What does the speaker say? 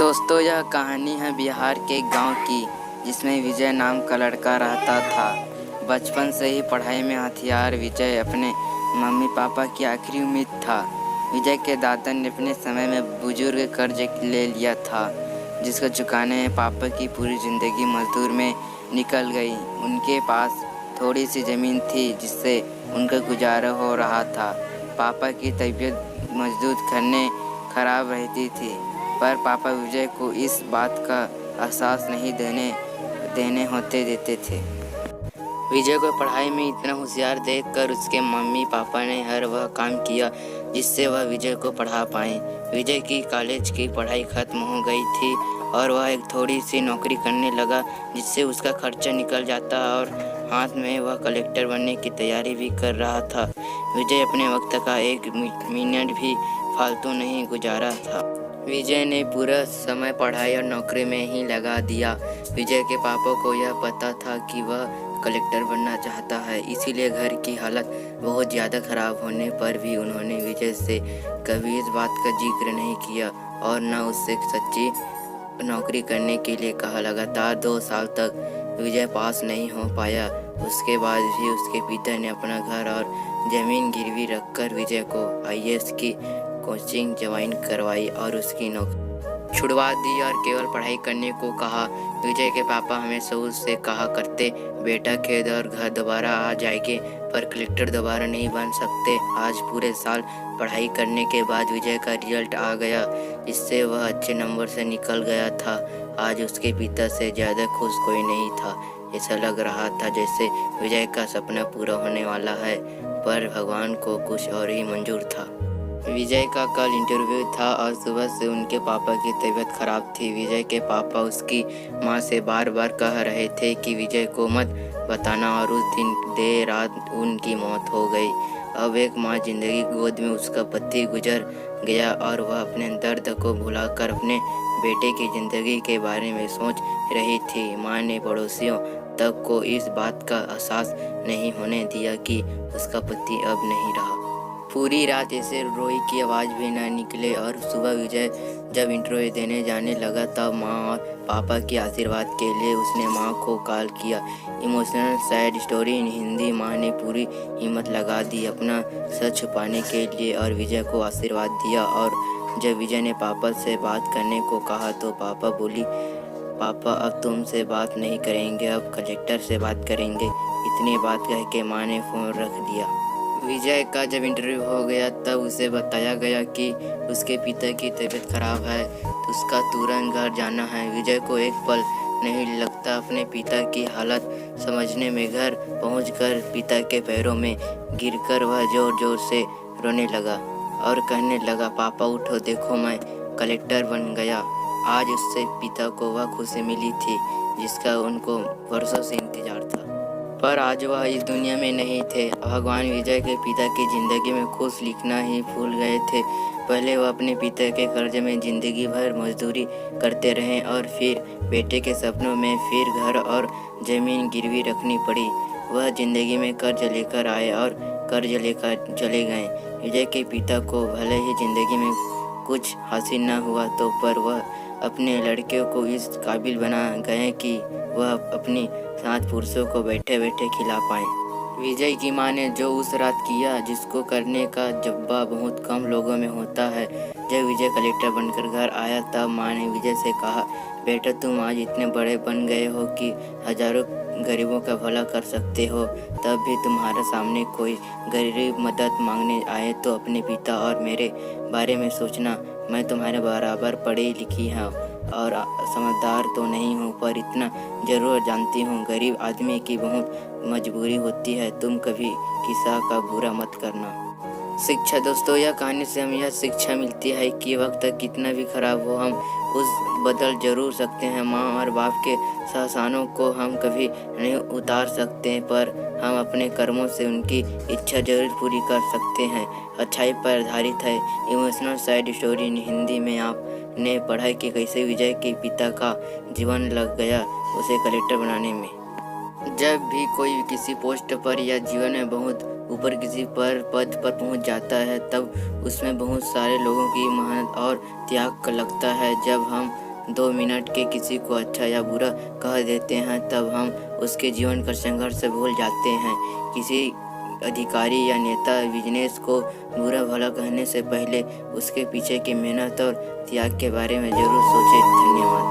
दोस्तों, यह कहानी है बिहार के गांव की, जिसमें विजय नाम का लड़का रहता था। बचपन से ही पढ़ाई में होशियार विजय अपने मम्मी पापा की आखिरी उम्मीद था। विजय के दादा ने अपने समय में बुजुर्ग कर्ज ले लिया था, जिसको चुकाने में पापा की पूरी जिंदगी मजदूर में निकल गई। उनके पास थोड़ी सी ज़मीन थी, जिससे उनका गुजारा हो रहा था। पापा की तबीयत मजदूर करने खराब रहती थी, पर पापा विजय को इस बात का एहसास नहीं देने होते देते थे। विजय को पढ़ाई में इतना होशियार देखकर उसके मम्मी पापा ने हर वह काम किया जिससे वह विजय को पढ़ा पाए। विजय की कॉलेज की पढ़ाई खत्म हो गई थी और वह एक थोड़ी सी नौकरी करने लगा, जिससे उसका खर्चा निकल जाता और हाथ में वह कलेक्टर बनने की तैयारी भी कर रहा था। विजय अपने वक्त का एक मिनट भी फालतू नहीं गुजारा था। विजय ने पूरा समय पढ़ाई और नौकरी में ही लगा दिया। विजय के पापा को यह पता था कि वह कलेक्टर बनना चाहता है, इसीलिए घर की हालत बहुत ज़्यादा खराब होने पर भी उन्होंने विजय से कभी इस बात का जिक्र नहीं किया और न उससे सच्ची नौकरी करने के लिए कहा। लगातार 2 साल तक विजय पास नहीं हो पाया। उसके बाद भी उसके पिता ने अपना घर और ज़मीन गिरवी रखकर विजय को IAS की कोचिंग ज्वाइन करवाई और उसकी नौकरी छुड़वा दी और केवल पढ़ाई करने को कहा। विजय के पापा हमेशा उससे कहा करते, बेटा खेत और घर दोबारा आ जाएंगे, पर कलेक्टर दोबारा नहीं बन सकते। आज पूरे साल पढ़ाई करने के बाद विजय का रिजल्ट आ गया, जिससे वह अच्छे नंबर से निकल गया था। आज उसके पिता से ज़्यादा खुश कोई नहीं था। ऐसा लग रहा था जैसे विजय का सपना पूरा होने वाला है, पर भगवान को कुछ और ही मंजूर था। विजय का कल इंटरव्यू था और सुबह से उनके पापा की तबीयत खराब थी। विजय के पापा उसकी मां से बार बार कह रहे थे कि विजय को मत बताना, और उस दिन देर रात उनकी मौत हो गई। अब एक मां जिंदगी गोद में उसका पति गुजर गया और वह अपने दर्द को भुलाकर अपने बेटे की जिंदगी के बारे में सोच रही थी। मां ने पड़ोसियों तक को इस बात का एहसास नहीं होने दिया कि उसका पति अब नहीं रहा। पूरी रात ऐसे रोई की आवाज़ भी न निकले और सुबह विजय जब इंटरव्यू देने जाने लगा तब माँ और पापा के आशीर्वाद के लिए उसने माँ को कॉल किया। Emotional sad story in Hindi. माँ ने पूरी हिम्मत लगा दी अपना सच छुपाने के लिए और विजय को आशीर्वाद दिया। और जब विजय ने पापा से बात करने को कहा तो पापा बोली, पापा अब तुमसे बात नहीं करेंगे, अब कलेक्टर से बात करेंगे। इतनी बात कह के माँ ने फ़ोन रख दिया। विजय का जब इंटरव्यू हो गया तब उसे बताया गया कि उसके पिता की तबीयत खराब है, तो उसका तुरंत घर जाना है। विजय को एक पल नहीं लगता अपने पिता की हालत समझने में। घर पहुंचकर पिता के पैरों में गिरकर वह जोर जोर से रोने लगा और कहने लगा, पापा उठो, देखो मैं कलेक्टर बन गया। आज उससे पिता को वह खुशी मिली थी जिसका उनको वर्षों से इंतजार था, पर आज वह इस दुनिया में नहीं थे। भगवान विजय के पिता की ज़िंदगी में खुश लिखना ही भूल गए थे। पहले वह अपने पिता के कर्ज में ज़िंदगी भर मजदूरी करते रहे और फिर बेटे के सपनों में फिर घर और ज़मीन गिरवी रखनी पड़ी। वह ज़िंदगी में कर्ज लेकर आए और कर्ज लेकर चले गए। विजय के पिता को भले ही ज़िंदगी में कुछ हासिल न हुआ तो पर वह अपने लड़के को इस काबिल बना गए कि वह अपनी 7 पुरुषों को बैठे बैठे खिला पाए। विजय की मां ने जो उस रात किया, जिसको करने का जज्बा बहुत कम लोगों में होता है। जब विजय कलेक्टर बनकर घर आया तब मां ने विजय से कहा, बेटा तुम आज इतने बड़े बन गए हो कि हजारों गरीबों का भला कर सकते हो। तब भी तुम्हारे सामने कोई गरीब मदद मांगने आए तो अपने पिता और मेरे बारे में सोचना। मैं तुम्हारे बराबर पढ़ी लिखी हूँ और समझदार तो नहीं हूँ, पर इतना ज़रूर जानती हूँ गरीब आदमी की बहुत मजबूरी होती है। तुम कभी किसी का बुरा मत करना। शिक्षा। दोस्तों, यह कहानी से हमें यह शिक्षा मिलती है कि वक्त कितना भी खराब हो, हम उस बदल जरूर सकते हैं। माँ और बाप के एहसानों को हम कभी नहीं उतार सकते, पर हम अपने कर्मों से उनकी इच्छा जरूर पूरी कर सकते हैं। अच्छाई पर आधारित है। Emotional side story in Hindi में आपने पढ़ा कि कैसे विजय के पिता का जीवन लग गया उसे कलेक्टर बनाने में। जब भी कोई किसी पोस्ट पर या जीवन में बहुत ऊपर किसी पद पर पहुंच जाता है, तब उसमें बहुत सारे लोगों की मेहनत और त्याग लगता है। जब हम 2 मिनट के किसी को अच्छा या बुरा कह देते हैं तब हम उसके जीवन का संघर्ष भूल जाते हैं। किसी अधिकारी या नेता बिजनेस को बुरा भला कहने से पहले उसके पीछे की मेहनत और त्याग के बारे में ज़रूर सोचें। धन्यवाद।